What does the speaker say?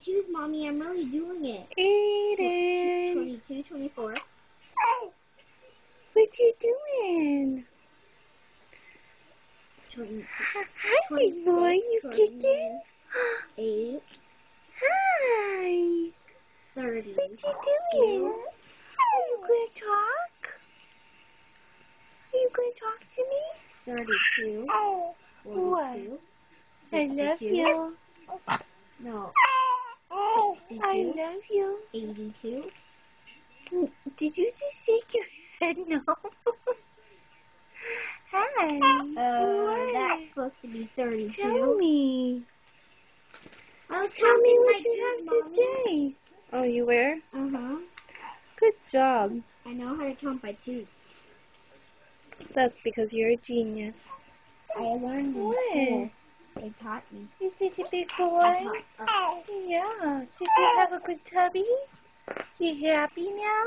Choose, Mommy. I'm really doing it. Aiden. 22, 24. What you doing? 20, Hi, big boy. You kicking? 8. Hi. 30. What you doing? Are you going to talk? Are you going to talk to me? 32. 42. What? I love you. No. I love you. 82. Did you just shake your head? No. Hi. That's supposed to be 32. Tell me. I was Tell me counting my what you have teeth, to Mommy. say. Oh, you were? Uh-huh. Good job. I know how to count by 2. That's because you're a genius. I learned in What? school. They taught me. You're such a big boy. Yeah. Did you have a good tubby? You happy now?